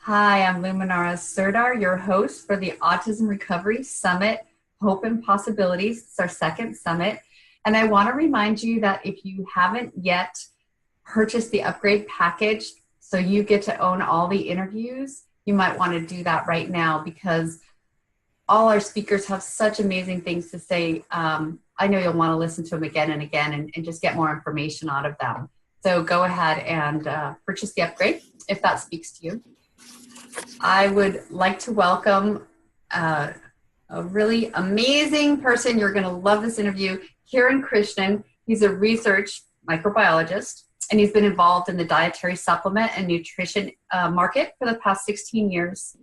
Hi, I'm Luminara Serdar, your host for the Autism Recovery Summit, Hope and Possibilities. It's our second summit. And I want to remind you that if you haven't yet purchased the upgrade package, so you get to own all the interviews, you might want to do that right now because all our speakers have such amazing things to say. I know you'll want to listen to them again and again and just get more information out of them. So go ahead and purchase the upgrade if that speaks to you. I would like to welcome a really amazing person. You're going to love this interview, Kiran Krishnan. He's a research microbiologist, and he's been involved in the dietary supplement and nutrition market for the past 16 years.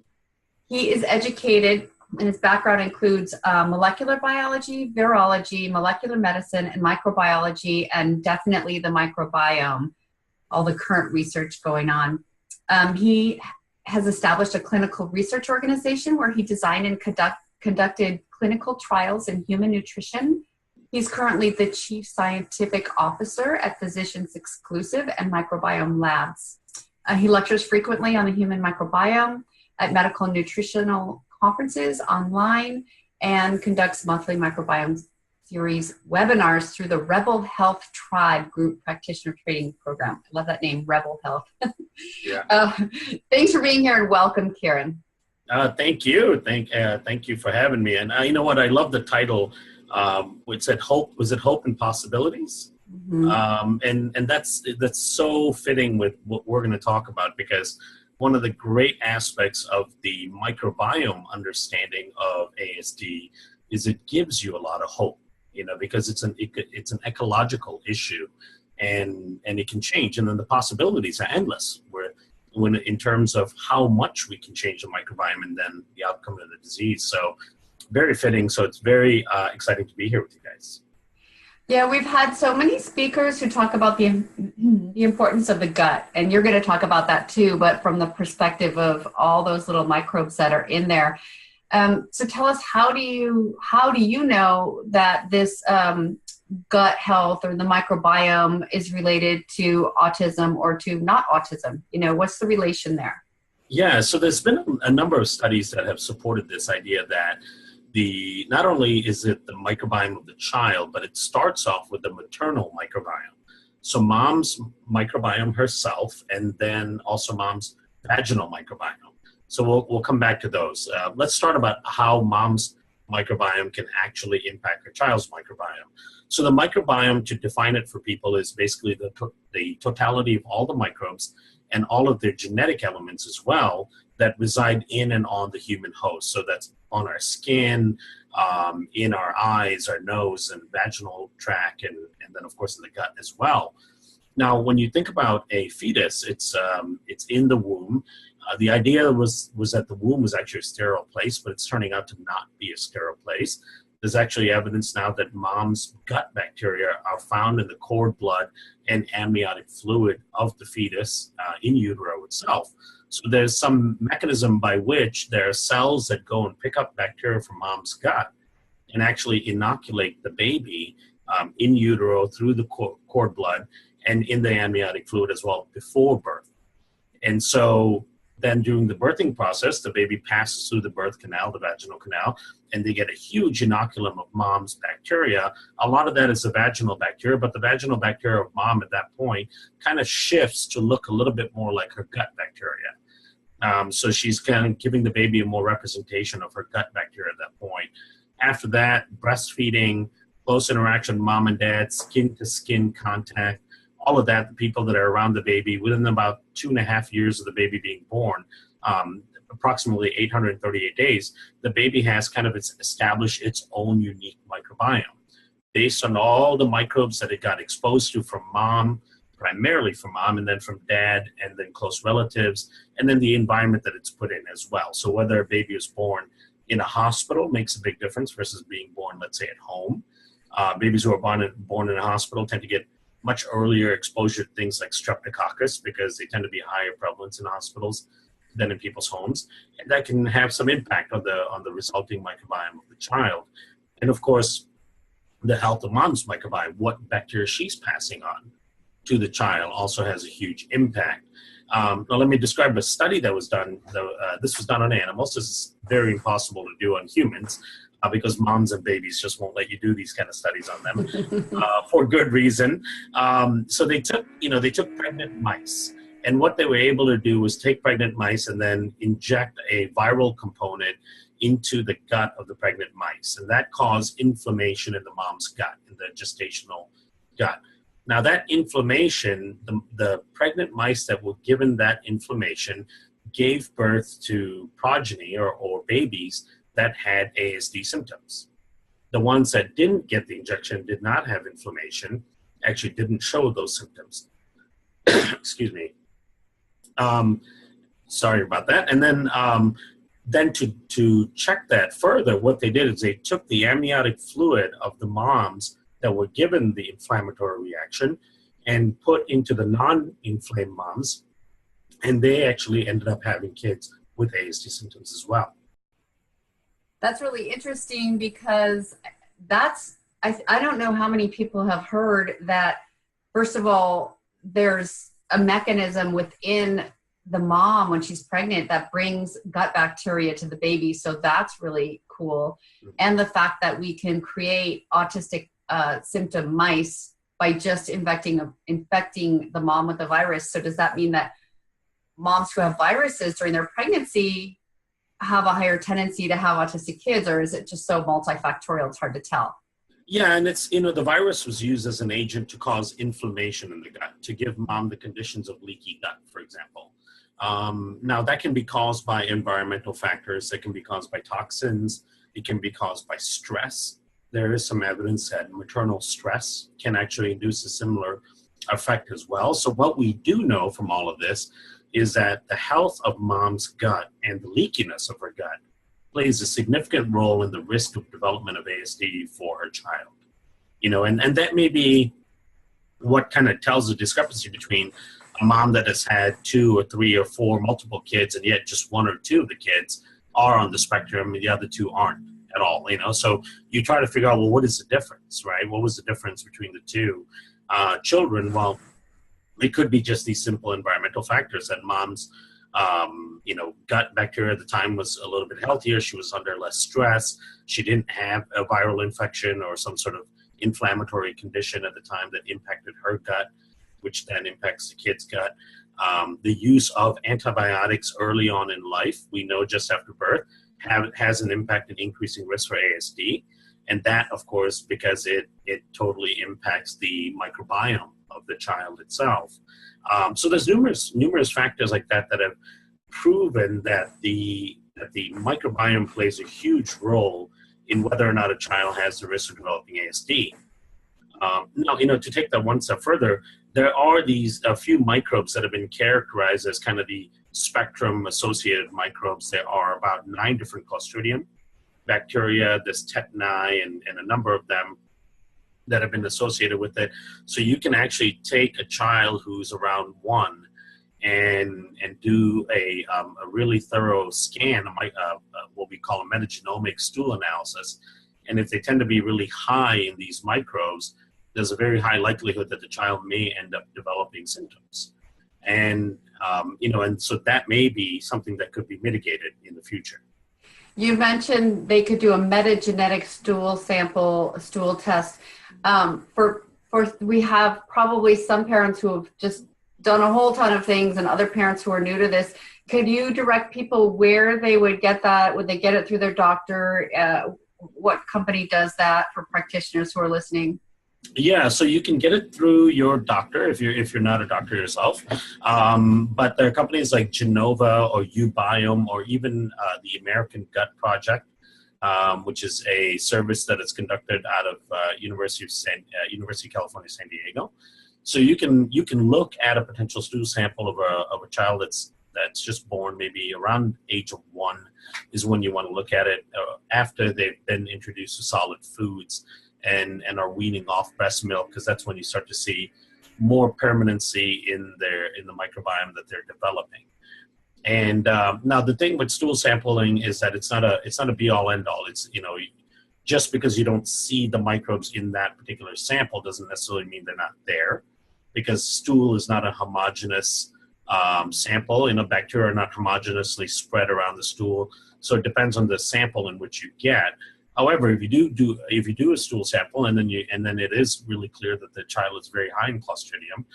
He is educated, and his background includes molecular biology, virology, molecular medicine, and microbiology, and definitely the microbiome, all the current research going on. He has established a clinical research organization where he designed and conducted clinical trials in human nutrition. He's currently the Chief Scientific Officer at Physicians Exclusive and Microbiome Labs. He lectures frequently on the human microbiome at medical and nutritional conferences online and conducts monthly microbiome series webinars through the Rebel Health Tribe Group Practitioner Training Program. I love that name, Rebel Health. Yeah. Thanks for being here and welcome, Kiran. Thank you. Thank you for having me. And you know what? I love the title. It said hope. Was it hope and possibilities? Mm-hmm. And that's so fitting with what we're going to talk about, because one of the great aspects of the microbiome understanding of ASD is it gives you a lot of hope. Because it's an ecological issue, and it can change, and then the possibilities are endless. When in terms of how much we can change the microbiome and then the outcome of the disease. So very fitting. So it's very exciting to be here with you guys. Yeah, we've had so many speakers who talk about the importance of the gut, and you're going to talk about that too, but from the perspective of all those little microbes that are in there. So tell us, how do you know that this gut health or the microbiome is related to autism or to not autism? What's the relation there? Yeah, so there's been a number of studies that have supported this idea that not only is it the microbiome of the child, but it starts off with the maternal microbiome. So mom's microbiome herself, and then also mom's vaginal microbiome. So we'll come back to those. Let's start about how mom's microbiome can actually impact her child's microbiome. So the microbiome, to define it for people, is basically the totality of all the microbes and all of their genetic elements as well that reside in and on the human host. So that's on our skin, in our eyes, our nose, and vaginal tract, and then of course in the gut as well. Now, when you think about a fetus, it's in the womb. The idea was that the womb was actually a sterile place, but it's turning out to not be a sterile place. There's actually evidence now that mom's gut bacteria are found in the cord blood and amniotic fluid of the fetus in utero itself. So there's some mechanism by which there are cells that go and pick up bacteria from mom's gut and actually inoculate the baby in utero through the cord blood and in the amniotic fluid as well before birth. And so then during the birthing process, the baby passes through the birth canal, the vaginal canal, and they get a huge inoculum of mom's bacteria. A lot of that is the vaginal bacteria, but the vaginal bacteria of mom at that point kind of shifts to look a little bit more like her gut bacteria. So she's kind of giving the baby a more representation of her gut bacteria at that point. After that, breastfeeding, close interaction with mom and dad, skin-to-skin contact, all of that, the people that are around the baby, within about 2.5 years of the baby being born, approximately 838 days, the baby has kind of established its own unique microbiome based on all the microbes that it got exposed to from mom, primarily from mom, and then from dad, and then close relatives, and then the environment that it's put in as well. So whether a baby is born in a hospital makes a big difference versus being born, let's say, at home. Babies who are born in a hospital tend to get much earlier exposure to things like streptococcus because they tend to be higher prevalence in hospitals than in people's homes. And that can have some impact on the resulting microbiome of the child. And of course, the health of mom's microbiome, what bacteria she's passing on to the child, also has a huge impact. Now, let me describe a study that was done. This was done on animals. This is very impossible to do on humans because moms and babies just won't let you do these kind of studies on them for good reason. So they took pregnant mice. And what they were able to do was take pregnant mice and then inject a viral component into the gut of the pregnant mice. And that caused inflammation in the mom's gut, in the gestational gut. Now that inflammation, the pregnant mice that were given that inflammation gave birth to progeny or babies that had ASD symptoms. The ones that didn't get the injection, did not have inflammation, actually didn't show those symptoms. Excuse me. Sorry about that. And then to check that further, what they did is they took the amniotic fluid of the moms that were given the inflammatory reaction and put into the non-inflamed moms, and they actually ended up having kids with ASD symptoms as well. That's really interesting because I don't know how many people have heard that, first of all, there's a mechanism within the mom when she's pregnant that brings gut bacteria to the baby. So that's really cool. And the fact that we can create autistic symptom mice by just infecting the mom with the virus. So does that mean that moms who have viruses during their pregnancy have a higher tendency to have autistic kids, or is it just so multifactorial it's hard to tell? Yeah, and it's, the virus was used as an agent to cause inflammation in the gut, to give mom the conditions of leaky gut, for example. Now, that can be caused by environmental factors. It can be caused by toxins. It can be caused by stress. There is some evidence that maternal stress can actually induce a similar effect as well. So what we do know from all of this is that the health of mom's gut and the leakiness of her gut plays a significant role in the risk of development of ASD for her child. And that may be what kind of tells the discrepancy between a mom that has had 2 or 3 or 4 multiple kids, and yet just 1 or 2 of the kids are on the spectrum and the other 2 aren't at all. So you try to figure out, well, what is the difference, right? What was the difference between the 2 children? Well, it could be just these simple environmental factors that mom's gut bacteria at the time was a little bit healthier. She was under less stress. She didn't have a viral infection or some sort of inflammatory condition at the time that impacted her gut, which then impacts the kid's gut. The use of antibiotics early on in life, we know just after birth, has an impact in increasing risk for ASD. And that, of course, because it totally impacts the microbiome of the child itself. So there's numerous factors like that have proven that the microbiome plays a huge role in whether or not a child has the risk of developing ASD. Now, to take that one step further, there are a few microbes that have been characterized as kind of the spectrum-associated microbes. There are about 9 different Clostridium bacteria, there's tetani, and a number of them that have been associated with it. So you can actually take a child who's around 1 and do a really thorough scan, what we call a metagenomic stool analysis. And if they tend to be really high in these microbes, there's a very high likelihood that the child may end up developing symptoms. And, and so that may be something that could be mitigated in the future. You mentioned they could do a metagenetic stool test. We have probably some parents who have just done a whole ton of things and other parents who are new to this. Could you direct people where they would get that? Would they get it through their doctor? What company does that for practitioners who are listening? Yeah, so you can get it through your doctor if you're not a doctor yourself. But there are companies like Genova or Ubiome or even the American Gut Project, which is a service that is conducted out of University of California, San Diego. So you can look at a potential stool sample of a child that's just born, maybe around age of 1 is when you want to look at it, after they've been introduced to solid foods and are weaning off breast milk, because that's when you start to see more permanency in the microbiome that they're developing. And now the thing with stool sampling is that it's not a be all end all. It's, just because you don't see the microbes in that particular sample doesn't necessarily mean they're not there, because stool is not a homogeneous sample. Bacteria are not homogeneously spread around the stool, so it depends on the sample in which you get. However, if you do a stool sample and then it is really clear that the child is very high in Clostridium,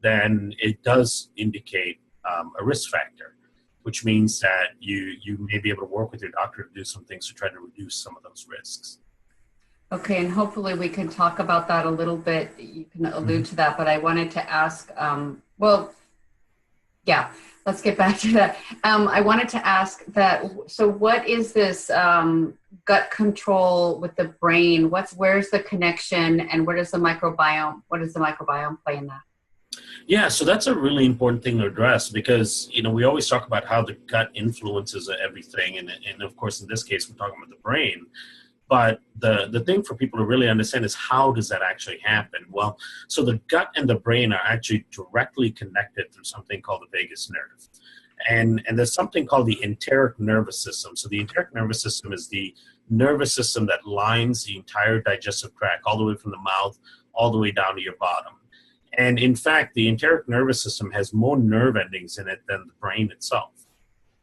then it does indicate a risk factor, which means that you may be able to work with your doctor to do some things to try to reduce some of those risks. Okay, and hopefully we can talk about that a little bit. You can allude to that, but I wanted to ask, let's get back to that. I wanted to ask that, so what is this gut control with the brain? Where's the connection, and what does the microbiome play in that? Yeah, so that's a really important thing to address because, we always talk about how the gut influences everything. And of course, in this case, we're talking about the brain. But the thing for people to really understand is how does that actually happen? Well, so the gut and the brain are actually directly connected through something called the vagus nerve. And there's something called the enteric nervous system. So the enteric nervous system is the nervous system that lines the entire digestive tract all the way from the mouth all the way down to your bottom. And in fact, the enteric nervous system has more nerve endings in it than the brain itself.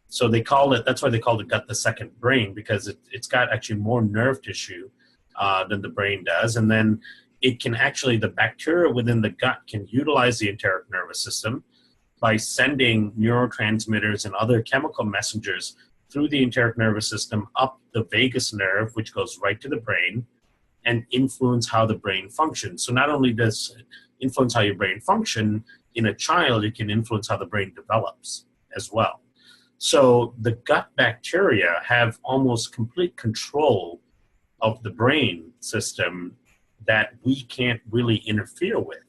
So that's why they call the gut the second brain, because it's got actually more nerve tissue than the brain does. And then the bacteria within the gut can utilize the enteric nervous system by sending neurotransmitters and other chemical messengers through the enteric nervous system up the vagus nerve, which goes right to the brain, and influence how the brain functions. So not only does it influence how your brain function in a child, it can influence how the brain develops as well. So the gut bacteria have almost complete control of the brain system that we can't really interfere with,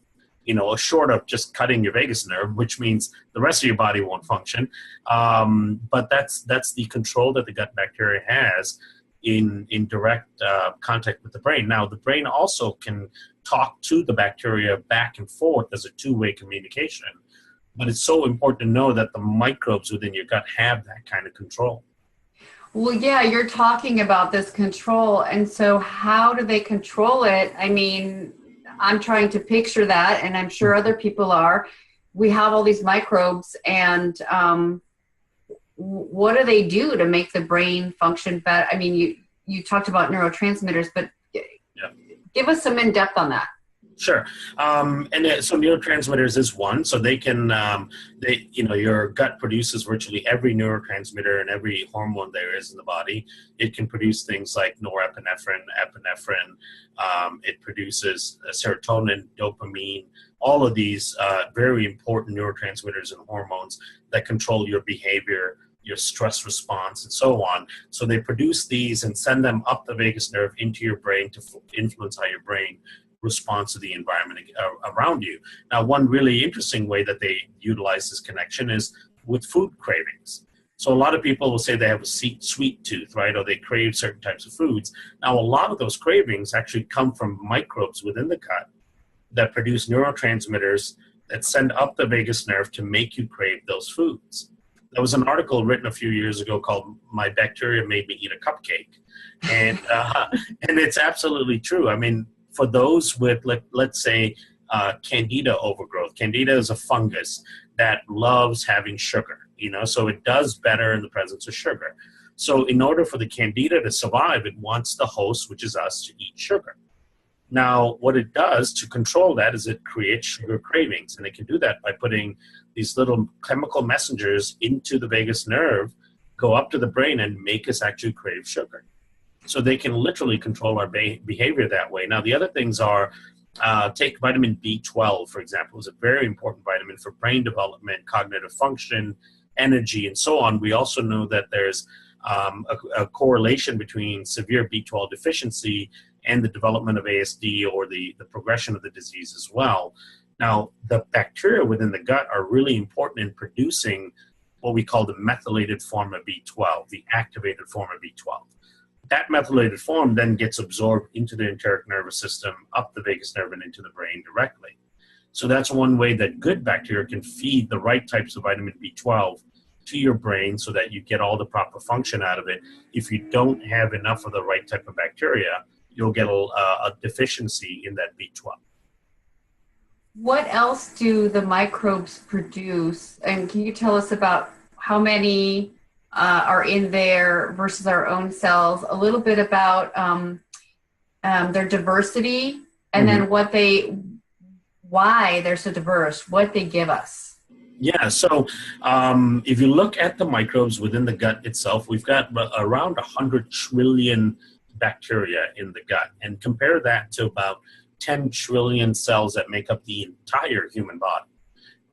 short of just cutting your vagus nerve, which means the rest of your body won't function. But that's the control that the gut bacteria has in direct contact with the brain. Now, the brain also can talk to the bacteria back and forth as a two-way communication. But it's so important to know that the microbes within your gut have that kind of control. Well, yeah, you're talking about this control. And so how do they control it? I mean, I'm trying to picture that, and I'm sure other people are. We have all these microbes, and what do they do to make the brain function better? I mean, you talked about neurotransmitters, but give us some in-depth on that. Sure. So neurotransmitters is one. So they can, your gut produces virtually every neurotransmitter and every hormone there is in the body. It can produce things like norepinephrine, epinephrine. It produces serotonin, dopamine, all of these very important neurotransmitters and hormones that control your behavior, your stress response, and so on. So they produce these and send them up the vagus nerve into your brain to influence how your brain response to the environment around you. Now, one really interesting way that they utilize this connection is with food cravings. So a lot of people will say they have a sweet tooth, right? Or they crave certain types of foods. Now, a lot of those cravings actually come from microbes within the gut that produce neurotransmitters that send up the vagus nerve to make you crave those foods. There was an article written a few years ago called "My Bacteria Made Me Eat a Cupcake." And it's absolutely true. I mean, for those with, let's say, candida overgrowth. Candida is a fungus that loves having sugar, so it does better in the presence of sugar. So in order for the candida to survive, it wants the host, which is us, to eat sugar. Now, what it does to control that is it creates sugar cravings, and it can do that by putting these little chemical messengers into the vagus nerve, go up to the brain, and make us actually crave sugar. So they can literally control our behavior that way. Now, the other things are, take vitamin B12, for example, is a very important vitamin for brain development, cognitive function, energy, and so on. We also know that there's a correlation between severe B12 deficiency and the development of ASD or the progression of the disease as well. Now, the bacteria within the gut are really important in producing what we call the methylated form of B12, the activated form of B12. That methylated form then gets absorbed into the enteric nervous system, up the vagus nerve, and into the brain directly. So that's one way that good bacteria can feed the right types of vitamin B12 to your brain so that you get all the proper function out of it. If you don't have enough of the right type of bacteria, you'll get a deficiency in that B12. What else do the microbes produce? And can you tell us about how many are in there versus our own cells? A little bit about their diversity, and Mhm. then why they're so diverse, what they give us. Yeah, so if you look at the microbes within the gut itself, we've got around 100 trillion bacteria in the gut, and compare that to about 10 trillion cells that make up the entire human body,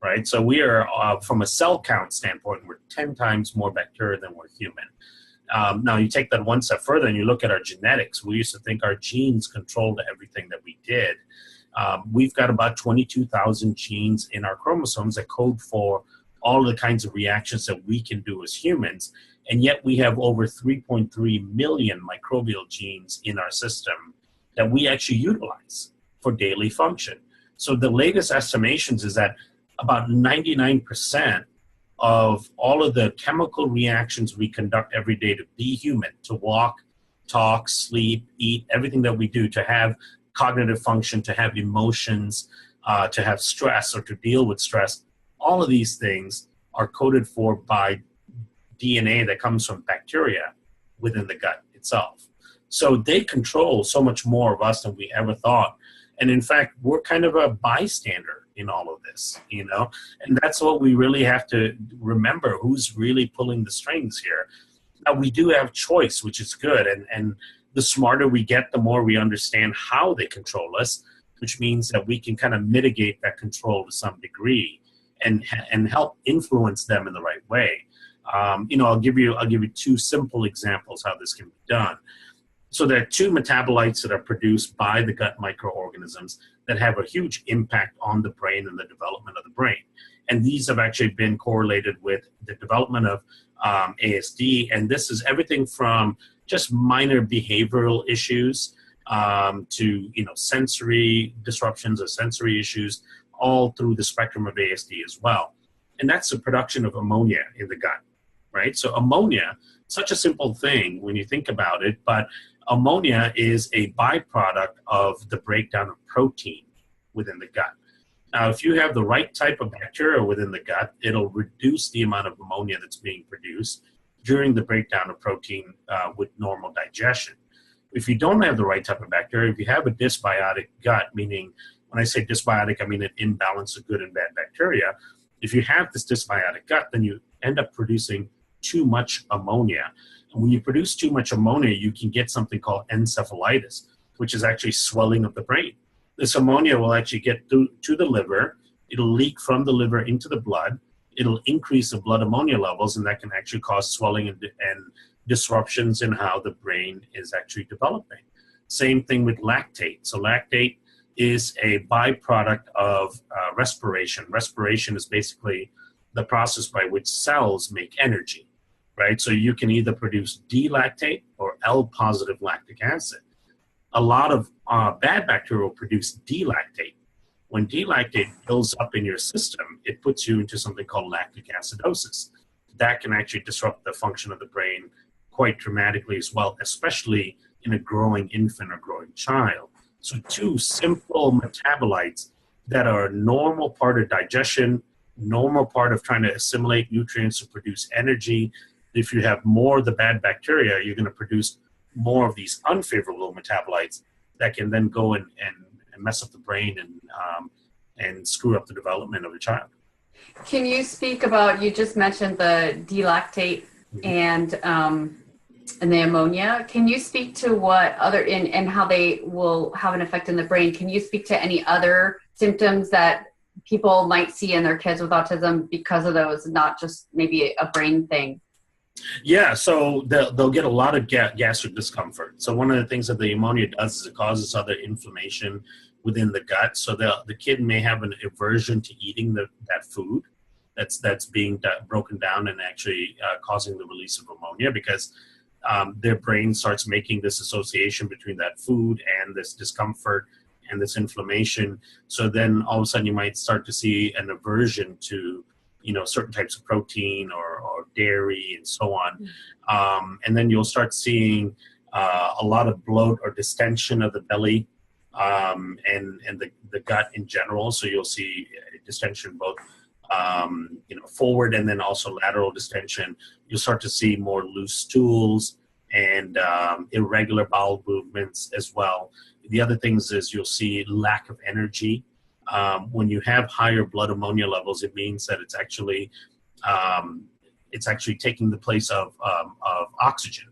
right? So we are, from a cell count standpoint, we're 10 times more bacteria than we're human. Now, you take that one step further and you look at our genetics. We used to think our genes controlled everything that we did. We've got about 22,000 genes in our chromosomes that code for all the kinds of reactions that we can do as humans. And yet we have over 3.3 million microbial genes in our system that we actually utilize for daily function. So the latest estimations is that about 99% of all of the chemical reactions we conduct every day to be human, to walk, talk, sleep, eat, everything that we do, to have cognitive function, to have emotions, to have stress or to deal with stress, all of these things are coded for by DNA that comes from bacteria within the gut itself. So they control so much more of us than we ever thought. And in fact, we're kind of a bystander in all of this, you know? And that's what we really have to remember, who's really pulling the strings here. Now, we do have choice, which is good. And the smarter we get, the more we understand how they control us, which means that we can kind of mitigate that control to some degree and help influence them in the right way. I'll give you two simple examples how this can be done. So there are two metabolites that are produced by the gut microorganisms that have a huge impact on the brain and the development of the brain. And these have actually been correlated with the development of ASD. And this is everything from just minor behavioral issues to sensory disruptions or sensory issues, all through the spectrum of ASD as well. And that's the production of ammonia in the gut, right? So ammonia, such a simple thing when you think about it, but ammonia is a byproduct of the breakdown of protein within the gut. Now, if you have the right type of bacteria within the gut, it'll reduce the amount of ammonia that's being produced during the breakdown of protein with normal digestion. If you don't have the right type of bacteria, if you have a dysbiotic gut, meaning when I say dysbiotic, I mean an imbalance of good and bad bacteria. If you have this dysbiotic gut, then you end up producing too much ammonia. And when you produce too much ammonia, you can get something called encephalitis, which is actually swelling of the brain. This ammonia will actually get to the liver. It'll leak from the liver into the blood. It'll increase the blood ammonia levels, and that can actually cause swelling and disruptions in how the brain is actually developing. Same thing with lactate. So lactate is a byproduct of respiration. Respiration is basically the process by which cells make energy, right? So you can either produce D-lactate or L-positive lactic acid. A lot of bad bacteria will produce D-lactate. When D-lactate builds up in your system, it puts you into something called lactic acidosis. That can actually disrupt the function of the brain quite dramatically as well, especially in a growing infant or growing child. So two simple metabolites that are a normal part of digestion, normal part of trying to assimilate nutrients to produce energy. If you have more of the bad bacteria, you're going to produce more of these unfavorable metabolites that can then go and mess up the brain and screw up the development of a child. Can you speak about, you just mentioned the D-lactate and the ammonia. Can you speak to what other, and how they will have an effect in the brain? Can you speak to any other symptoms that people might see in their kids with autism because of those, not just maybe a brain thing? Yeah, so they'll get a lot of gastric discomfort. So one of the things that the ammonia does is it causes other inflammation within the gut. So the kid may have an aversion to eating that food that's being broken down and actually causing the release of ammonia, because their brain starts making this association between that food and this discomfort and this inflammation. So then all of a sudden you might start to see an aversion to certain types of protein or dairy and so on. And then you'll start seeing a lot of bloat or distension of the belly. and the gut in general. So you'll see distension both forward and then also lateral distension. You'll start to see more loose stools and irregular bowel movements as well. The other things is you'll see lack of energy. When you have higher blood ammonia levels, it means that it's actually taking the place of oxygen.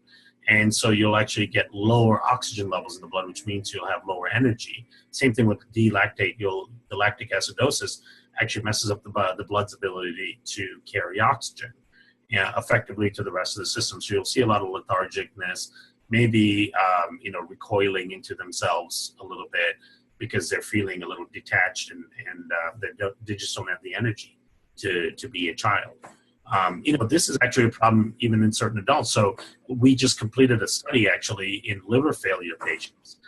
And so you'll actually get lower oxygen levels in the blood, which means you'll have lower energy. Same thing with D-lactate. The lactic acidosis actually messes up the blood's ability to carry oxygen effectively to the rest of the system. So you'll see a lot of lethargicness, maybe recoiling into themselves a little bit because they're feeling a little detached and they just don't have the energy to be a child. This is actually a problem even in certain adults. So we just completed a study actually in liver failure patients.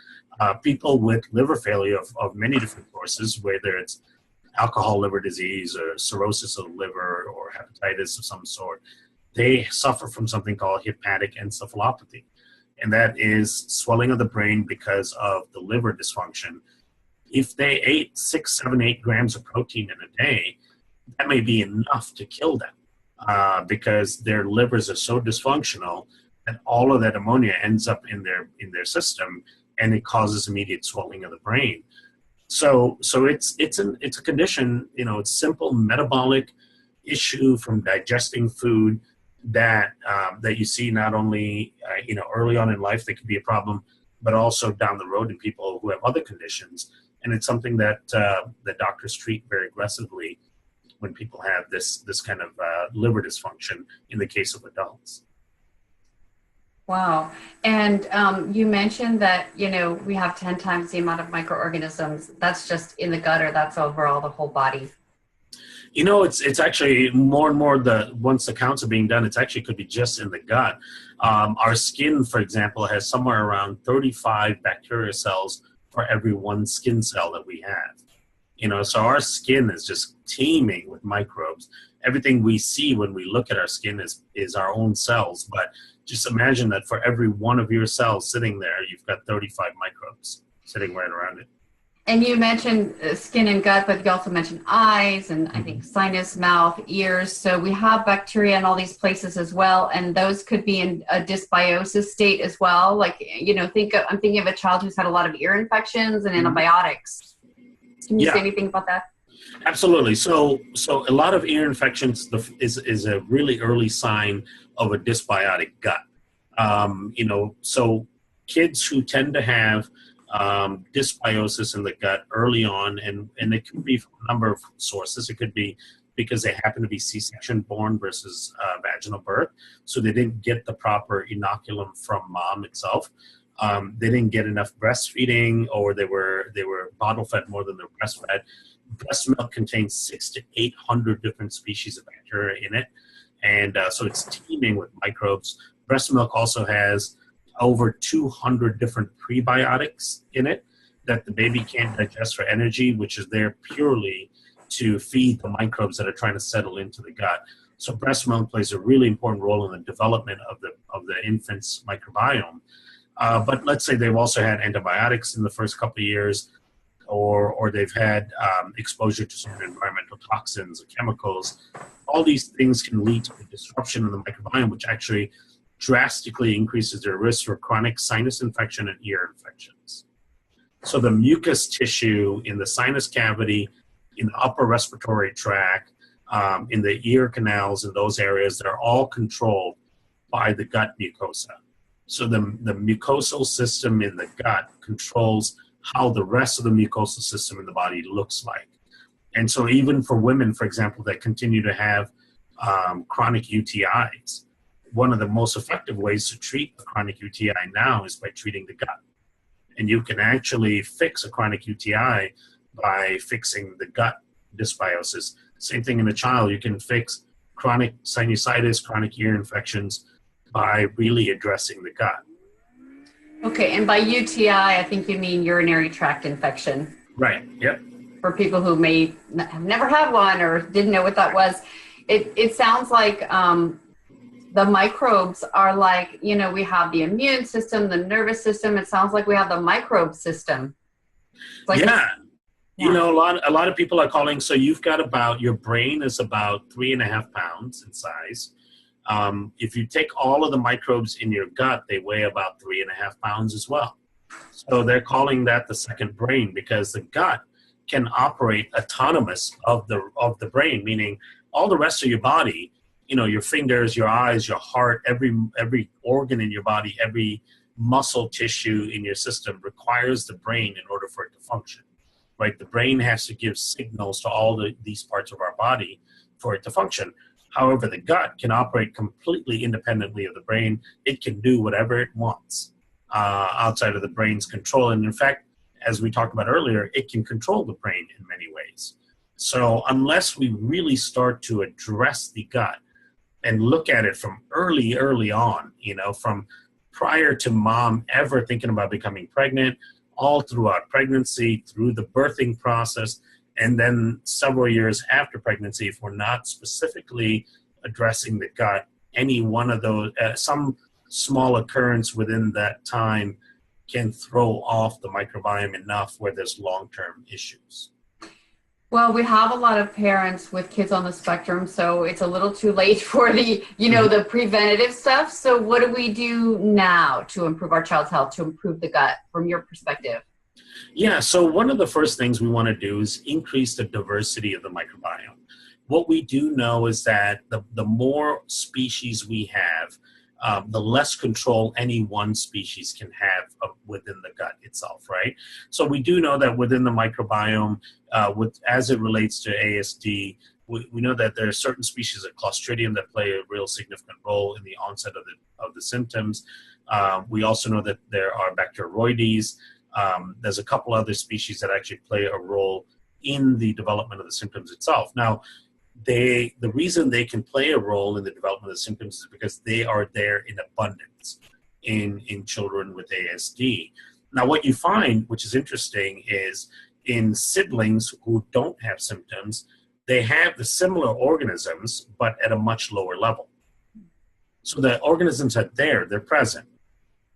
People with liver failure of many different sources, whether it's alcohol liver disease or cirrhosis of the liver or hepatitis of some sort, they suffer from something called hepatic encephalopathy. And that is swelling of the brain because of the liver dysfunction. If they ate 6, 7, 8 grams of protein in a day, that may be enough to kill them because their livers are so dysfunctional that all of that ammonia ends up in their system, and it causes immediate swelling of the brain. So it's a condition, it's simple metabolic issue from digesting food that you see not only early on in life that could be a problem, but also down the road in people who have other conditions. And it's something that the doctors treat very aggressively when people have this kind of liver dysfunction in the case of adults. Wow. And you mentioned that, we have 10 times the amount of microorganisms. That's just in the gut, or that's overall the whole body? It's actually more and more once the counts are being done, it actually could be just in the gut. Our skin, for example, has somewhere around 35 bacteria cells for every 1 skin cell that we have. So our skin is just teeming with microbes. Everything we see when we look at our skin is our own cells, but just imagine that for every one of your cells sitting there, you've got 35 microbes sitting right around it. And you mentioned skin and gut, but you also mentioned eyes and I think sinus, mouth, ears. So we have bacteria in all these places as well, and those could be in a dysbiosis state as well. Like, I'm thinking of a child who's had a lot of ear infections and antibiotics. Can you say anything about that? Absolutely. So a lot of ear infections is a really early sign of a dysbiotic gut. So kids who tend to have dysbiosis in the gut early on, and it can be from a number of sources. It could be because they happen to be C-section born versus vaginal birth, so they didn't get the proper inoculum from mom itself. They didn't get enough breastfeeding, or they were bottle fed more than they're breastfed. Breast milk contains 600 to 800 different species of bacteria in it, and so it's teeming with microbes. Breast milk also has over 200 different prebiotics in it that the baby can't digest for energy, which is there purely to feed the microbes that are trying to settle into the gut. So breast milk plays a really important role in the development of the infant's microbiome. But let's say they've also had antibiotics in the first couple of years, or they've had exposure to certain environmental toxins or chemicals. All these things can lead to a disruption in the microbiome, which actually drastically increases their risk for chronic sinus infection and ear infections. So the mucus tissue in the sinus cavity, in the upper respiratory tract, in the ear canals, in those areas, they're all controlled by the gut mucosa. So the mucosal system in the gut controls how the rest of the mucosal system in the body looks like. And so even for women, for example, that continue to have chronic UTIs, one of the most effective ways to treat a chronic UTI now is by treating the gut. And you can actually fix a chronic UTI by fixing the gut dysbiosis. Same thing in a child. You can fix chronic sinusitis, chronic ear infections by really addressing the gut. Okay, and by UTI, I think you mean urinary tract infection. Right, yep. For people who may have never had one or didn't know what that was, it sounds like the microbes are like, we have the immune system, the nervous system. It sounds like we have the microbe system. It's like Yeah. You yeah. know, a lot of people are calling. So you've got about, your brain is about 3.5 pounds in size. If you take all of the microbes in your gut, they weigh about 3.5 pounds as well. So they're calling that the second brain, because the gut can operate autonomous of the brain, meaning all the rest of your body, you know, your fingers, your eyes, your heart, every organ in your body, every muscle tissue in your system requires the brain in order for it to function. Right? The brain has to give signals to these parts of our body for it to function. However, the gut can operate completely independently of the brain. It can do whatever it wants outside of the brain's control. And in fact, as we talked about earlier, it can control the brain in many ways. So unless we really start to address the gut and look at it from early on, you know, from prior to mom ever thinking about becoming pregnant, all throughout pregnancy, through the birthing process, and then several years after pregnancy, if we're not specifically addressing the gut, any one of those, some small occurrence within that time can throw off the microbiome enough where there's long-term issues. Well, we have a lot of parents with kids on the spectrum, so it's a little too late for the, the preventative stuff. So what do we do now to improve our child's health, to improve the gut from your perspective? Yeah, so one of the first things we want to do is increase the diversity of the microbiome. What we do know is that the more species we have, the less control any one species can have within the gut itself, right? So we do know that within the microbiome, as it relates to ASD, we know that there are certain species of Clostridium that play a real significant role in the onset of the symptoms. We also know that there are Bacteroides. There's a couple other species that actually play a role in the development of the symptoms itself. Now, the reason they can play a role in the development of the symptoms is because they are there in abundance in children with ASD. Now, what you find, which is interesting, is in siblings who don't have symptoms, they have the similar organisms, but at a much lower level. So the organisms are there, they're present,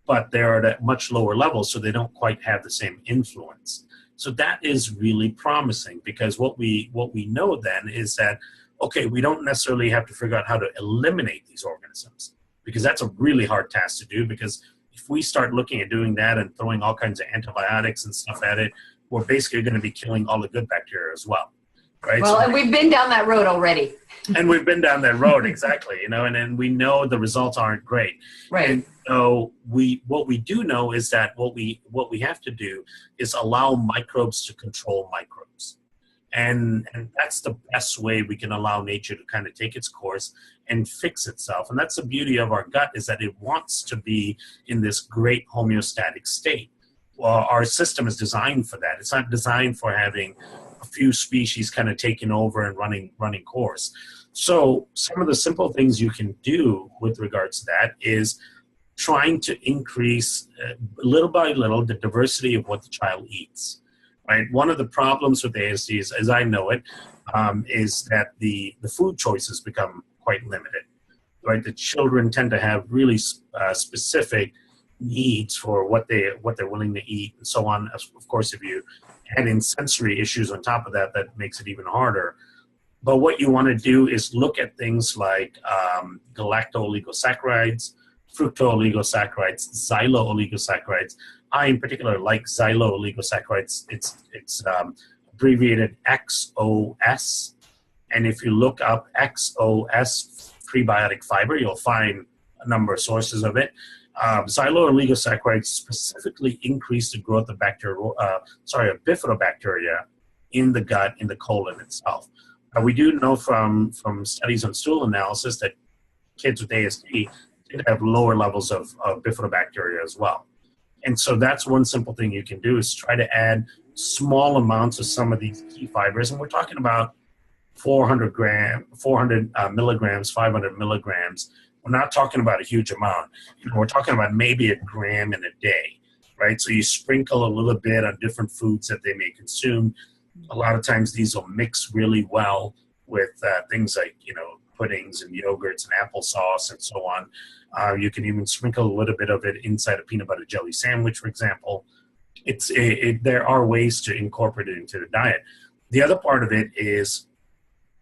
but they're at a much lower level, so they don't quite have the same influence. So that is really promising, because what we know then is that, okay, we don't necessarily have to figure out how to eliminate these organisms, because that's a really hard task to do, because if we start looking at doing that and throwing all kinds of antibiotics and stuff at it, we're basically going to be killing all the good bacteria as well. Right? Well, and we've been down that road already. And we've been down that road, exactly, and then we know the results aren't great. Right. And so what we do know is that what we have to do is allow microbes to control microbes. And that's the best way we can allow nature to kind of take its course and fix itself. And that's the beauty of our gut, is that it wants to be in this great homeostatic state. Well, our system is designed for that. It's not designed for having a few species kind of taking over and running course. So some of the simple things you can do with regards to that is trying to increase little by little the diversity of what the child eats. Right. One of the problems with ASD, as I know it, is that the food choices become quite limited. Right. The children tend to have really specific needs for what they're willing to eat and so on. Of course, if you add in sensory issues on top of that, that makes it even harder. But what you want to do is look at things like galacto-oligosaccharides, fructo-oligosaccharides, xylo-oligosaccharides. I, in particular, like xylo-oligosaccharides. It's abbreviated XOS. And if you look up XOS prebiotic fiber, you'll find a number of sources of it. Xylo-oligosaccharides specifically increase the growth of bifidobacteria in the gut, in the colon itself. We do know from studies on stool analysis that kids with ASD have lower levels of bifidobacteria as well. And so that's one simple thing you can do, is try to add small amounts of some of these key fibers. And we're talking about 400 milligrams, 500 milligrams. We're not talking about a huge amount. We're talking about maybe 1 gram in a day, right? So you sprinkle a little bit on different foods that they may consume. A lot of times these will mix really well with things like, puddings and yogurts and applesauce and so on. You can even sprinkle a little bit of it inside a peanut butter jelly sandwich, for example. there are ways to incorporate it into the diet. The other part of it is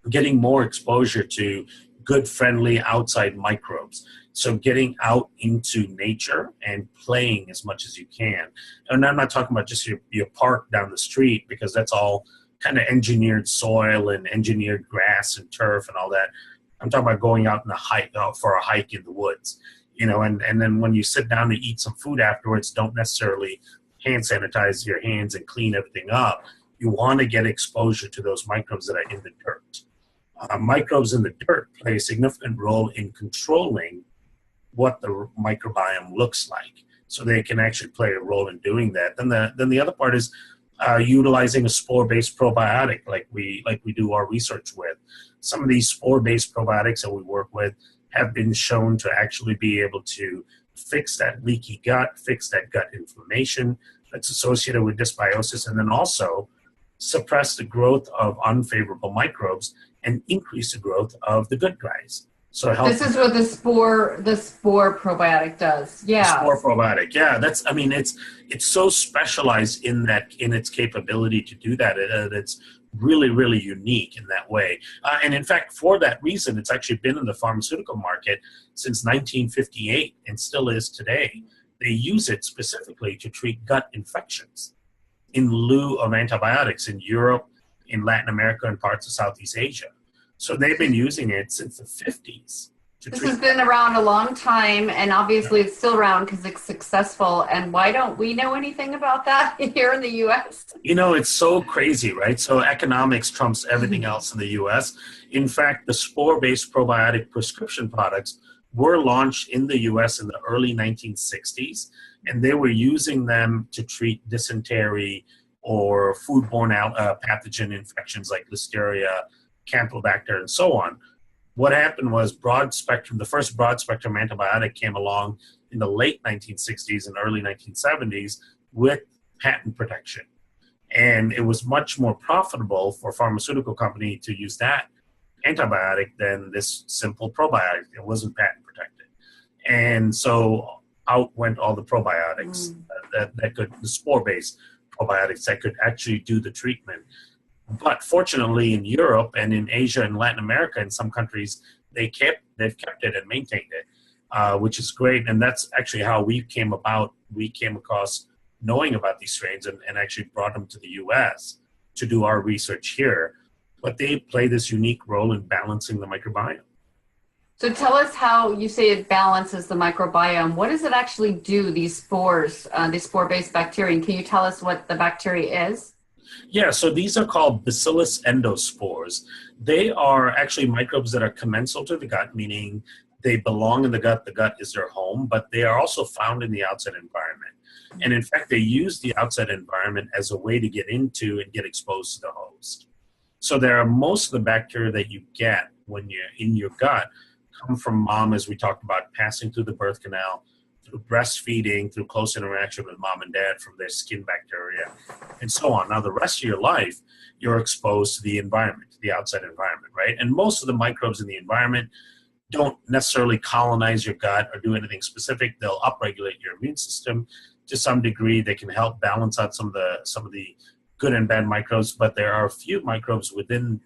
getting more exposure to good, friendly outside microbes. So getting out into nature and playing as much as you can. And I'm not talking about just your park down the street, because that's all kind of engineered soil and engineered grass and turf and all that. I'm talking about going out for a hike in the woods, and then when you sit down to eat some food afterwards, don't necessarily hand sanitize your hands and clean everything up. You want to get exposure to those microbes that are in the dirt. Microbes in the dirt play a significant role in controlling what the microbiome looks like. So they can actually play a role in doing that. Then the other part is utilizing a spore-based probiotic like we do our research with. Some of these spore-based probiotics that we work with have been shown to actually be able to fix that leaky gut, fix that gut inflammation that's associated with dysbiosis, and then also suppress the growth of unfavorable microbes and increase the growth of the good guys. So this is what the spore probiotic does. Yeah. The spore probiotic. Yeah, it's so specialized in its capability to do that. It's really, really unique in that way. And in fact, for that reason, it's actually been in the pharmaceutical market since 1958 and still is today. They use it specifically to treat gut infections in lieu of antibiotics in Europe, in Latin America, and parts of Southeast Asia. So they've been using it since the 50s. This has been around a long time, and obviously it's still around because it's successful. And why don't we know anything about that here in the U.S.? It's so crazy, right? So economics trumps everything else in the U.S. In fact, the spore-based probiotic prescription products were launched in the U.S. in the early 1960s, and they were using them to treat dysentery or foodborne pathogen infections like Listeria, Campylobacter, and so on. What happened was the first broad spectrum antibiotic came along in the late 1960s and early 1970s with patent protection. And it was much more profitable for a pharmaceutical company to use that antibiotic than this simple probiotic. It wasn't patent protected. And so out went all the probiotics the spore-based probiotics that could actually do the treatment. But fortunately, in Europe and in Asia and Latin America, in some countries, they've kept it and maintained it, which is great. And that's actually how we came across knowing about these strains and actually brought them to the U.S. to do our research here. But they play this unique role in balancing the microbiome. So tell us how you say it balances the microbiome. What does it actually do, these spores, these spore-based bacteria? And can you tell us what the bacteria is? Yeah, so these are called Bacillus endospores. They are actually microbes that are commensal to the gut, meaning they belong in the gut is their home, but they are also found in the outside environment. And in fact, they use the outside environment as a way to get into and get exposed to the host. So most of the bacteria that you get when you're in your gut come from mom, as we talked about, passing through the birth canal, through breastfeeding, through close interaction with mom and dad from their skin bacteria, and so on. Now, the rest of your life, you're exposed to the environment, to the outside environment, right? And most of the microbes in the environment don't necessarily colonize your gut or do anything specific. They'll upregulate your immune system to some degree. They can help balance out some of the good and bad microbes, but there are a few microbes within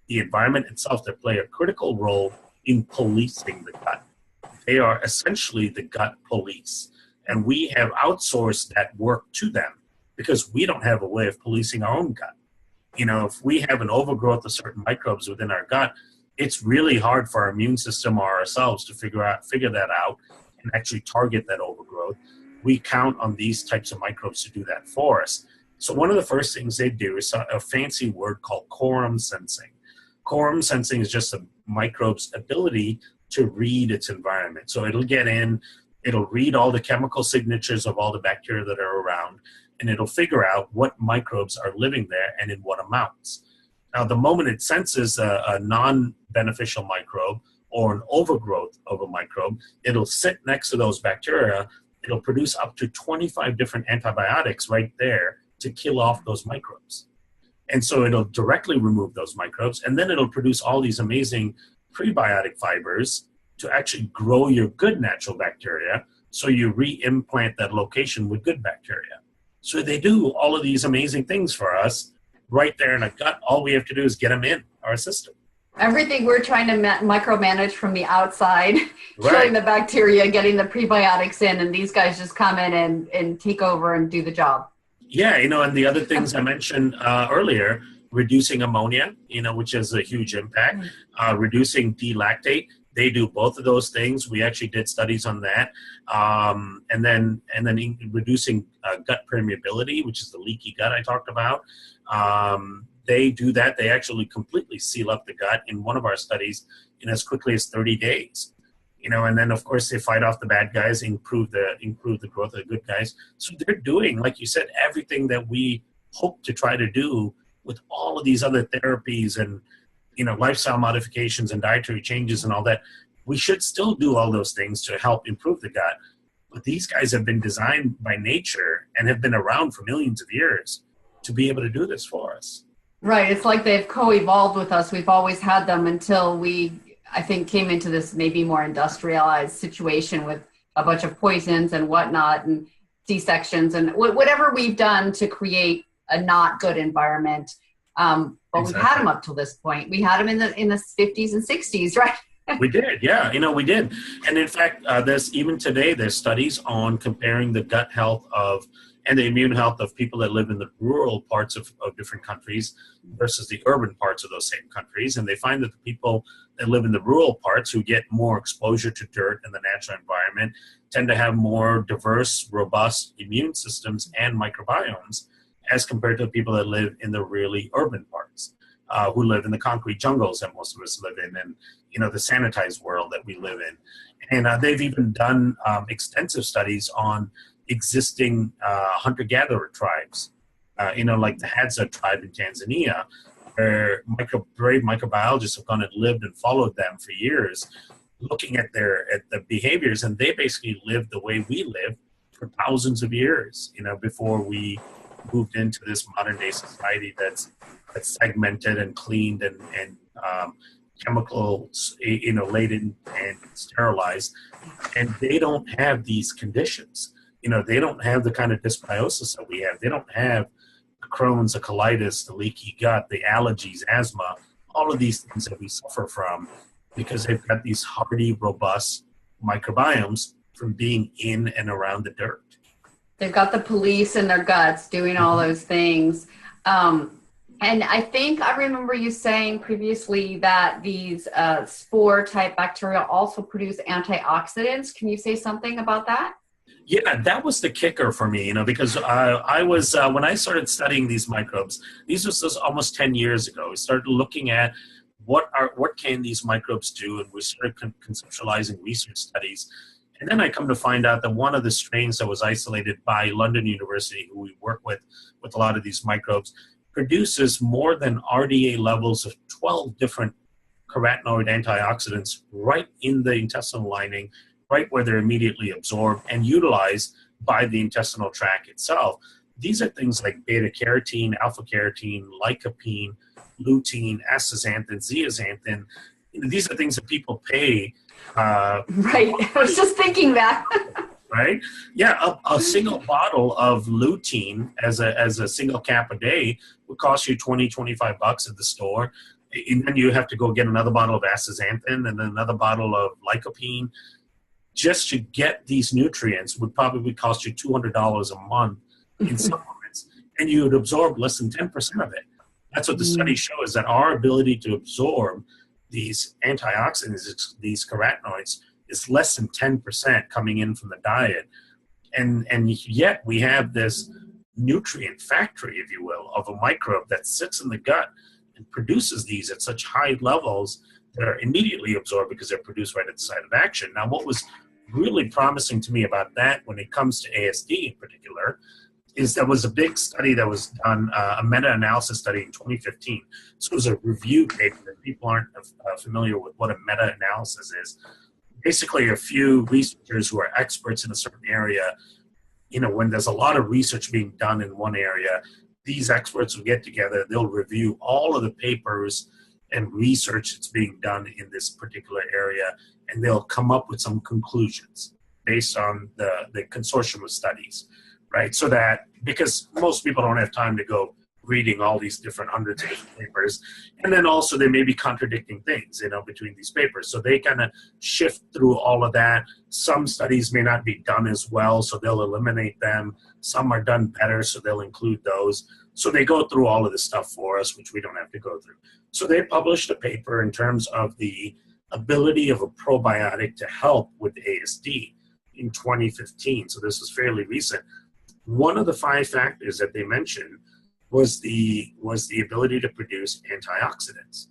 the environment itself that play a critical role in policing the gut. They are essentially the gut police, and we have outsourced that work to them because we don't have a way of policing our own gut. If we have an overgrowth of certain microbes within our gut, it's really hard for our immune system or ourselves to figure that out and actually target that overgrowth. We count on these types of microbes to do that for us. So one of the first things they do is a fancy word called quorum sensing. Quorum sensing is just a microbe's ability to read its environment. So it'll get in, it'll read all the chemical signatures of all the bacteria that are around, and it'll figure out what microbes are living there and in what amounts. Now, the moment it senses a non-beneficial microbe or an overgrowth of a microbe, it'll sit next to those bacteria. It'll produce up to 25 different antibiotics right there to kill off those microbes. And so it'll directly remove those microbes, and then it'll produce all these amazing prebiotic fibers to actually grow your good natural bacteria, so you re-implant that location with good bacteria. So they do all of these amazing things for us right there in a gut. All we have to do is get them in our system. Everything we're trying to micromanage from the outside, Right. killing the bacteria, getting the prebiotics in, and these guys just come in and take over and do the job. Yeah, and the other things I mentioned earlier, reducing ammonia, which has a huge impact, reducing D-lactate. They do both of those things. We actually did studies on that. And then reducing gut permeability, which is the leaky gut I talked about. They do that. They actually completely seal up the gut in one of our studies in as quickly as 30 days. And then of course they fight off the bad guys, improve the growth of the good guys. So they're doing, like you said, everything that we hope to try to do with all of these other therapies and lifestyle modifications and dietary changes and all that. We should still do all those things to help improve the gut. But these guys have been designed by nature and have been around for millions of years to be able to do this for us. Right. It's like they've co-evolved with us. We've always had them until we, I think, came into this maybe more industrialized situation with a bunch of poisons and whatnot and C-sections and whatever we've done to create a not good environment. But exactly. We've had them up till this point. We had them in the 50s and 60s, right? We did, yeah. We did. And in fact, there's studies on comparing the gut health and the immune health of people that live in the rural parts of different countries versus the urban parts of those same countries. And they find that the people that live in the rural parts who get more exposure to dirt in the natural environment tend to have more diverse, robust immune systems and microbiomes as compared to the people that live in the really urban parts, who live in the concrete jungles that most of us live in and, the sanitized world that we live in. And they've even done extensive studies on existing hunter-gatherer tribes, like the Hadza tribe in Tanzania, where brave microbiologists have gone and lived and followed them for years, looking at the behaviors, and they basically lived the way we live for thousands of years, before we moved into this modern day society that's segmented and cleaned and chemicals, laden and sterilized, and they don't have these conditions. They don't have the kind of dysbiosis that we have. They don't have the Crohn's, the colitis, the leaky gut, the allergies, asthma, all of these things that we suffer from because they've got these hardy, robust microbiomes from being in and around the dirt. They've got the police in their guts doing all those things. And I think I remember you saying previously that these spore-type bacteria also produce antioxidants. Can you say something about that? Yeah, that was the kicker for me, because I was, when I started studying these microbes, these was almost 10 years ago. We started looking at what can these microbes do, and we started conceptualizing research studies. And then I come to find out that one of the strains that was isolated by London University, who we work with a lot of these microbes, produces more than RDA levels of 12 different carotenoid antioxidants right in the intestinal lining, right where they're immediately absorbed and utilized by the intestinal tract itself. These are things like beta-carotene, alpha-carotene, lycopene, lutein, astaxanthin, zeaxanthin. These are things that people pay. Right. I was just thinking that. Right? Yeah, a single bottle of lutein as a single cap a day would cost you $20-25 at the store. And then you have to go get another bottle of astaxanthin and then another bottle of lycopene. Just to get these nutrients would probably cost you $200 a month in supplements, and you would absorb less than 10% of it. That's what the studies show, is that our ability to absorb these antioxidants, these carotenoids, is less than 10% coming in from the diet. And yet we have this nutrient factory, if you will, of a microbe that sits in the gut and produces these at such high levels that are immediately absorbed because they're produced right at the site of action. Now, what was really promising to me about that when it comes to ASD in particular is there was a big study that was done, a meta-analysis study in 2015. This was a review paper. That people aren't familiar with what a meta-analysis is. Basically, a few researchers who are experts in a certain area, when there's a lot of research being done in one area, these experts will get together, they'll review all of the papers and research that's being done in this particular area, and they'll come up with some conclusions based on the consortium of studies. right? So that, because most people don't have time to go reading all these different hundreds of different papers, and then also they may be contradicting things, between these papers. So they kind of shift through all of that. Some studies may not be done as well, so they'll eliminate them. Some are done better, so they'll include those. So they go through all of this stuff for us, which we don't have to go through. So they published a paper in terms of the ability of a probiotic to help with ASD in 2015. So this is fairly recent. One of the 5 factors that they mentioned was the ability to produce antioxidants,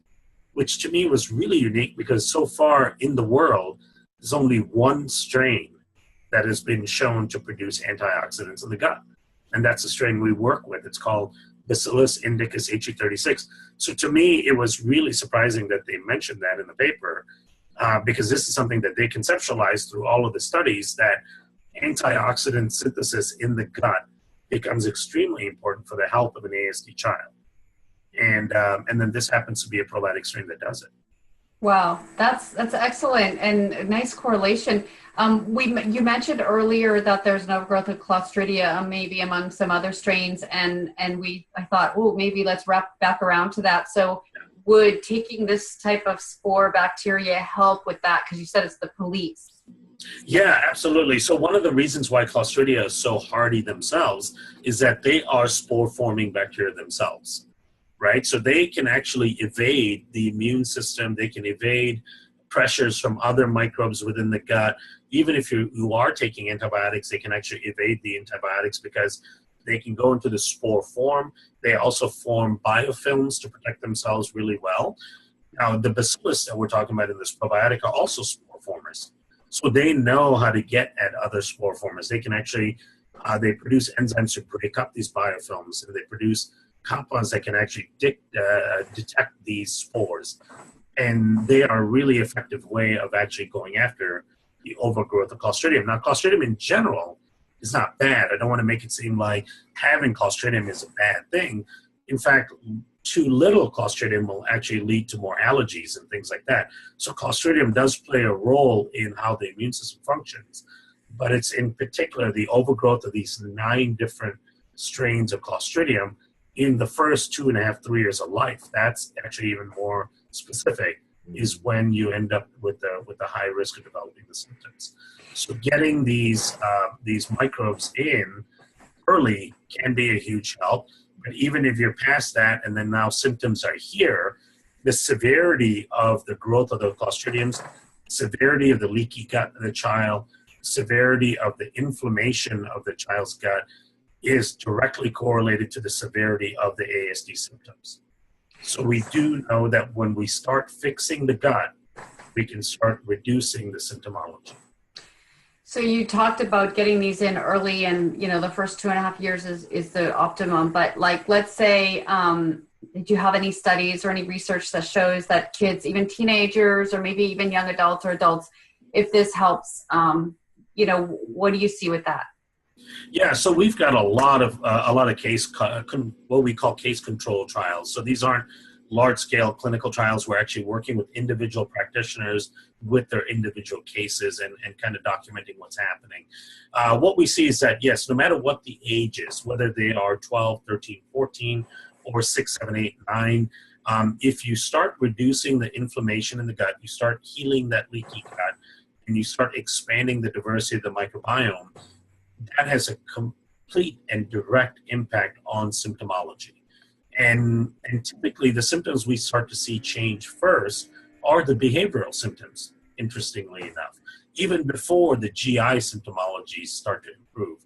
which to me was really unique because so far in the world, there's only one strain that has been shown to produce antioxidants in the gut. And that's the strain we work with. It's called Bacillus indicus HE36. So to me, it was really surprising that they mentioned that in the paper because this is something that they conceptualized through all of the studies, that antioxidant synthesis in the gut becomes extremely important for the health of an ASD child. And then this happens to be a probiotic strain that does it. Wow, that's excellent and a nice correlation. You mentioned earlier that there's an overgrowth of Clostridia, maybe among some other strains, and I thought, oh, maybe let's wrap back around to that. So, would taking this type of spore bacteria help with that? Because you said it's the police. Yeah, absolutely. So one of the reasons why Clostridia is so hardy themselves is that they are spore-forming bacteria themselves, right? So they can actually evade the immune system. They can evade pressures from other microbes within the gut. Even if you are taking antibiotics, they can actually evade the antibiotics because they can go into the spore form. They also form biofilms to protect themselves really well. Now, the bacillus that we're talking about in this probiotic are also spore formers. So they know how to get at other spore formers. They can actually, they produce enzymes to break up these biofilms, and they produce compounds that can actually detect these spores. And they are a really effective way of actually going after the overgrowth of Clostridium. Now, Clostridium in general is not bad. I don't want to make it seem like having Clostridium is a bad thing. In fact, too little Clostridium will actually lead to more allergies and things like that. So Clostridium does play a role in how the immune system functions, but it's in particular the overgrowth of these 9 different strains of Clostridium in the first 2.5, 3 years of life. That's actually even more specific, is when you end up with the high risk of developing the symptoms. So getting these microbes in early can be a huge help. But even if you're past that and then now symptoms are here, the severity of the growth of the Clostridiums, severity of the leaky gut of the child, severity of the inflammation of the child's gut is directly correlated to the severity of the ASD symptoms. So we do know that when we start fixing the gut, we can start reducing the symptomology. So you talked about getting these in early, and the first 2.5 years is the optimum. But let's say, did you have any studies or any research that shows that kids, even teenagers, or maybe even young adults or adults, if this helps, what do you see with that? Yeah, so we've got a lot of what we call case control trials. So these aren't large-scale clinical trials. We're actually working with individual practitioners with their individual cases and kind of documenting what's happening. What we see is that, yes, no matter what the age is, whether they are 12, 13, 14, or 6, 7, 8, 9, if you start reducing the inflammation in the gut, you start healing that leaky gut, and you start expanding the diversity of the microbiome, that has a complete and direct impact on symptomology. And typically the symptoms we start to see change first are the behavioral symptoms, interestingly enough, even before the GI symptomologies start to improve.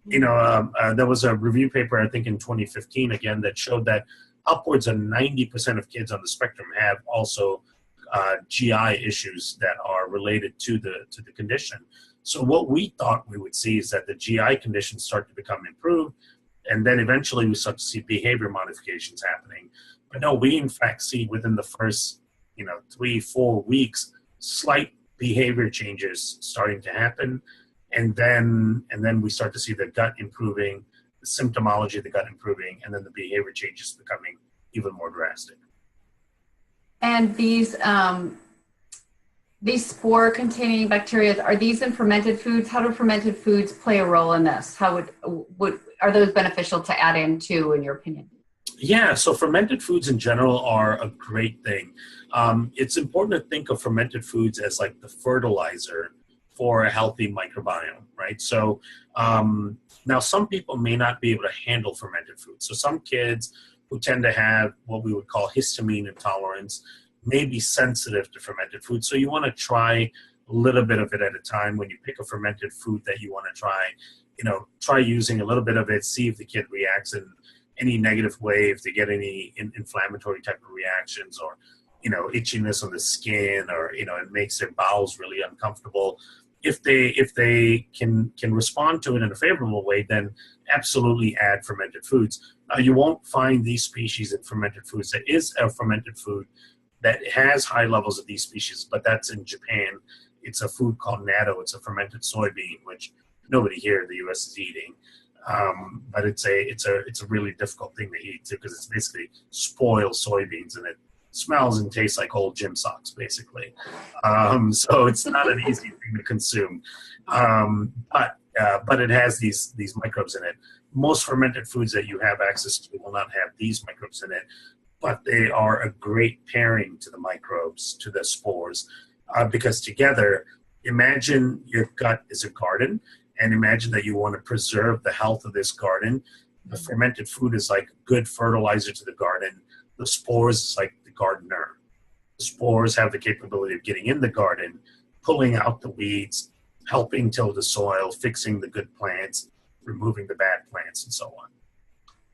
There was a review paper, I think in 2015 again, that showed that upwards of 90% of kids on the spectrum have also GI issues that are related to the condition. So what we thought we would see is that the GI conditions start to become improved, and then eventually we start to see behavior modifications happening. But no, we in fact see within the first 3-4 weeks slight behavior changes starting to happen, and then we start to see the gut improving, the symptomology of the gut improving, and then the behavior changes becoming even more drastic. And these these spore-containing bacteria, are these in fermented foods? How do fermented foods play a role in this? How would are those beneficial to add in too, in your opinion? Yeah, so fermented foods in general are a great thing. It's important to think of fermented foods as like the fertilizer for a healthy microbiome, right? So now some people may not be able to handle fermented foods. So some kids who tend to have what we would call histamine intolerance may be sensitive to fermented foods. So you want to try a little bit of it at a time. When you pick a fermented food that you want to try, try using a little bit of it, see if the kid reacts in any negative way, if they get any inflammatory type of reactions, or itchiness on the skin, or it makes their bowels really uncomfortable. If they can respond to it in a favorable way, then absolutely add fermented foods. You won't find these species in fermented foods. There is a fermented food that has high levels of these species, but that's in Japan. It's a food called natto. It's a fermented soybean, which nobody here in the U.S. is eating. But it's a really difficult thing to eat too, because it's basically spoiled soybeans, and it smells and tastes like old gym socks, basically. So it's not an easy thing to consume. But it has these microbes in it. Most fermented foods that you have access to will not have these microbes in it, but they are a great pairing to the microbes, to the spores, because together, imagine your gut is a garden, and imagine that you want to preserve the health of this garden. The fermented food is like good fertilizer to the garden. The spores is like the gardener. The spores have the capability of getting in the garden, pulling out the weeds, helping till the soil, fixing the good plants, removing the bad plants, and so on.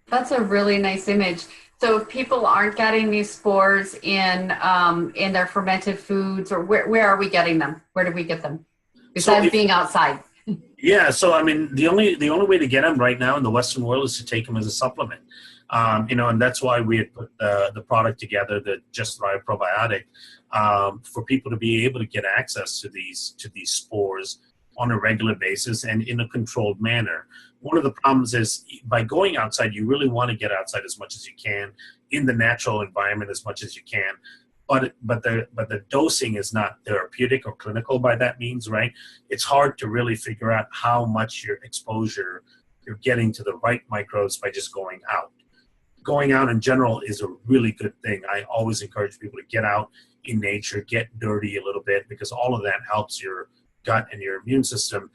That's a really nice image. So if people aren't getting these spores in their fermented foods, or where are we getting them? Where do we get them? Besides being outside. Yeah, so I mean, the only way to get them right now in the Western world is to take them as a supplement. And that's why we had put the product together, the Just Thrive probiotic, for people to be able to get access to these spores on a regular basis and in a controlled manner. One of the problems is by going outside, you really want to get outside as much as you can, in the natural environment as much as you can. But the dosing is not therapeutic or clinical by that means, right? It's hard to really figure out how much your exposure you're getting to the right microbes by just going out. Going out in general is a really good thing. I always encourage people to get out in nature, get dirty a little bit, because all of that helps your gut and your immune system.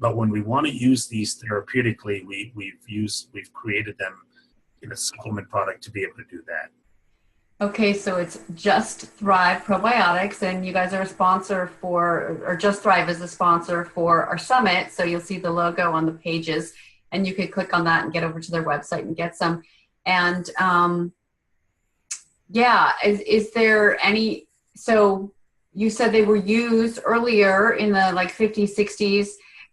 But when we want to use these therapeutically, we've created them in a supplement product to be able to do that. Okay, so it's Just Thrive Probiotics, and you guys are a sponsor or Just Thrive is a sponsor for our summit. So you'll see the logo on the pages, and you could click on that and get over to their website and get some. And is there any? So you said they were used earlier in the 50s, 60s,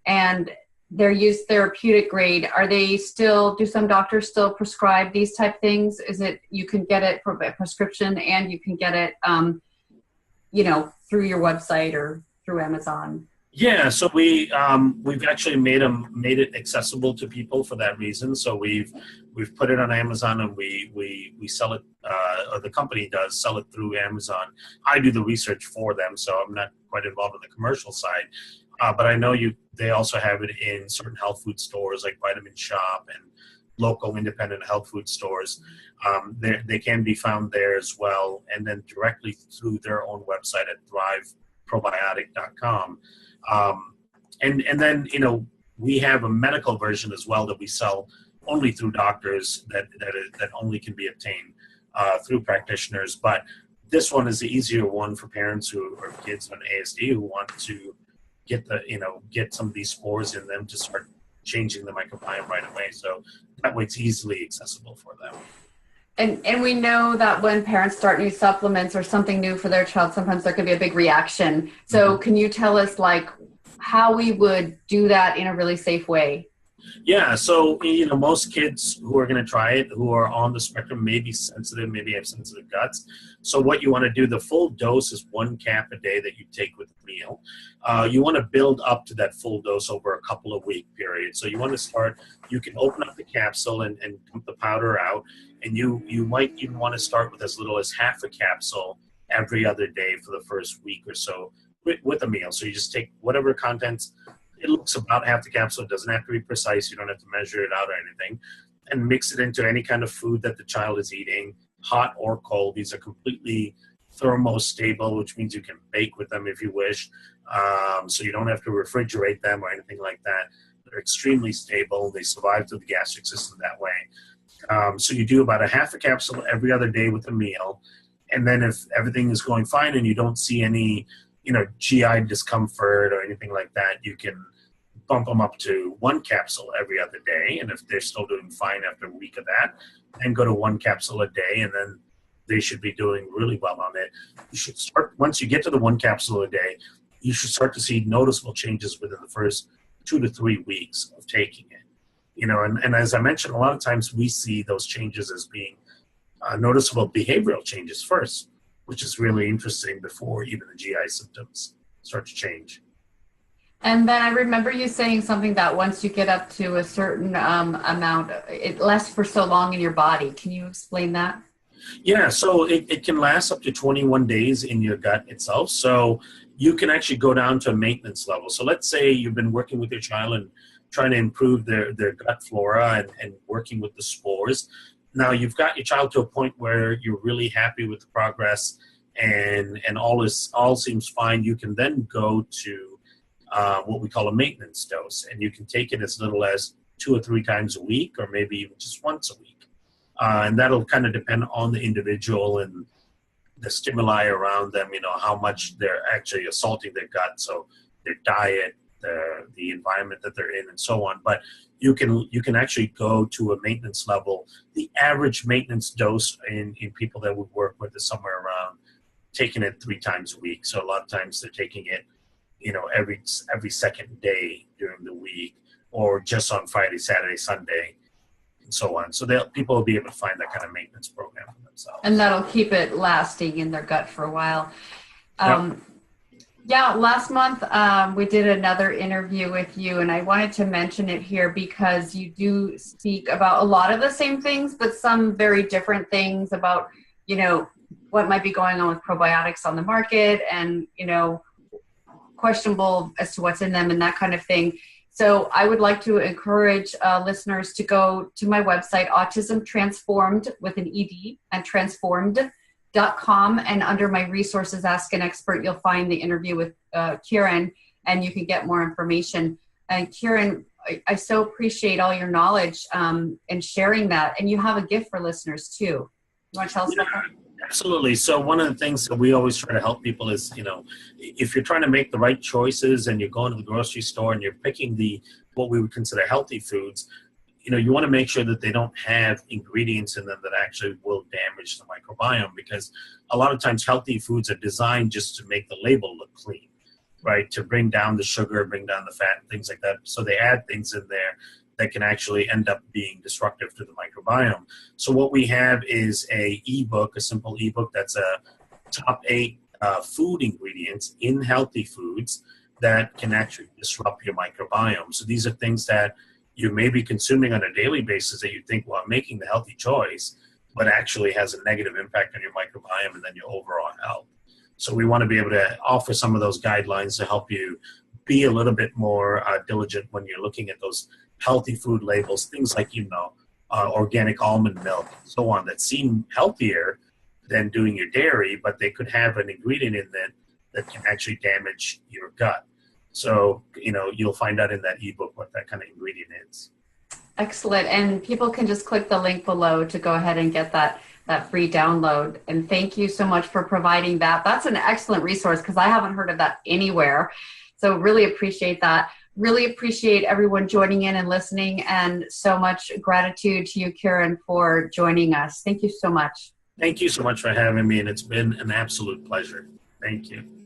and they're used therapeutic grade. Are they still, do some doctors still prescribe these type things? Is it, you can get it for a prescription and you can get it, through your website or through Amazon? Yeah, so we've actually made it accessible to people for that reason. So we've put it on Amazon, and we sell it, or the company does sell it through Amazon. I do the research for them, so I'm not quite involved in the commercial side. But I know they also have it in certain health food stores like Vitamin Shop and local independent health food stores. They can be found there as well, and then directly through their own website at thriveprobiotic.com. And then, we have a medical version as well that we sell only through doctors that only can be obtained through practitioners. But this one is the easier one for parents or kids on ASD who want to get some of these spores in them to start changing the microbiome right away. So that way it's easily accessible for them. And we know that when parents start new supplements or something new for their child, sometimes there can be a big reaction. So Can you tell us how we would do that in a really safe way? Yeah, so most kids who are going to try it, who are on the spectrum, may be sensitive, maybe have sensitive guts. So what you want to do, the full dose is 1 cap a day that you take with the meal. You want to build up to that full dose over a couple of week period. So you want to start, you can open up the capsule and dump the powder out, and you might even want to start with as little as half a capsule every other day for the first week or so with a meal. So you just take whatever contents. It looks about half the capsule. It doesn't have to be precise. You don't have to measure it out or anything. And mix it into any kind of food that the child is eating, hot or cold. These are completely thermostable, which means you can bake with them if you wish. So you don't have to refrigerate them or anything like that. They're extremely stable. They survive through the gastric system that way. So you do about a half a capsule every other day with a meal. And then if everything is going fine and you don't see any, GI discomfort or anything like that, you can bump them up to 1 capsule every other day. And if they're still doing fine after a week of that, then go to 1 capsule a day, and then they should be doing really well on it. You should start, once you get to the 1 capsule a day, you should start to see noticeable changes within the first 2 to 3 weeks of taking it. And as I mentioned, a lot of times we see those changes as being noticeable behavioral changes first, which is really interesting before even the GI symptoms start to change. And then I remember you saying something that once you get up to a certain amount, it lasts for so long in your body. Can you explain that? Yeah, so it can last up to 21 days in your gut itself. So you can actually go down to a maintenance level. So let's say you've been working with your child and trying to improve their gut flora and working with the spores. Now you've got your child to a point where you're really happy with the progress and all seems fine. You can then go to what we call a maintenance dose, and you can take it as little as 2 or 3 times a week, or maybe even just once a week. And that'll kind of depend on the individual and the stimuli around them, how much they're actually assaulting their gut, so their diet, the environment that they're in, and so on. But you can actually go to a maintenance level. The average maintenance dose in people that we work with is somewhere around taking it 3 times a week. So a lot of times they're taking it every second day during the week, or just on Friday, Saturday, Sunday, and so on. So people will be able to find that kind of maintenance program for themselves. And that'll keep it lasting in their gut for a while. Yep. Yeah, last month we did another interview with you, and I wanted to mention it here because you do speak about a lot of the same things, but some very different things about, what might be going on with probiotics on the market and, questionable as to what's in them and that kind of thing. So I would like to encourage listeners to go to my website, Autism Transformed with an ED and transformed.com. And under my resources, Ask an Expert, you'll find the interview with Kiran, and you can get more information. And Kiran, I so appreciate all your knowledge and sharing that. And you have a gift for listeners too. You want to tell us about that? Absolutely. So one of the things that we always try to help people is, if you're trying to make the right choices and you're going to the grocery store and you're picking what we would consider healthy foods, you want to make sure that they don't have ingredients in them that actually will damage the microbiome, because a lot of times healthy foods are designed just to make the label look clean, right? To bring down the sugar, bring down the fat, and things like that. So they add things in there that can actually end up being disruptive to the microbiome. So what we have is a simple ebook that's a top 8 food ingredients in healthy foods that can actually disrupt your microbiome. So these are things that you may be consuming on a daily basis that you think, well, I'm making the healthy choice, but actually has a negative impact on your microbiome and then your overall health. So we want to be able to offer some of those guidelines to help you be a little bit more diligent when you're looking at those healthy food labels, things like, organic almond milk, and so on, that seem healthier than doing your dairy, but they could have an ingredient in that that can actually damage your gut. So, you'll find out in that ebook what that kind of ingredient is. Excellent. And people can just click the link below to go ahead and get that free download. And thank you so much for providing that. That's an excellent resource because I haven't heard of that anywhere. So really appreciate that. Really appreciate everyone joining in and listening, and so much gratitude to you, Kiran, for joining us. Thank you so much. Thank you so much for having me, and it's been an absolute pleasure. Thank you.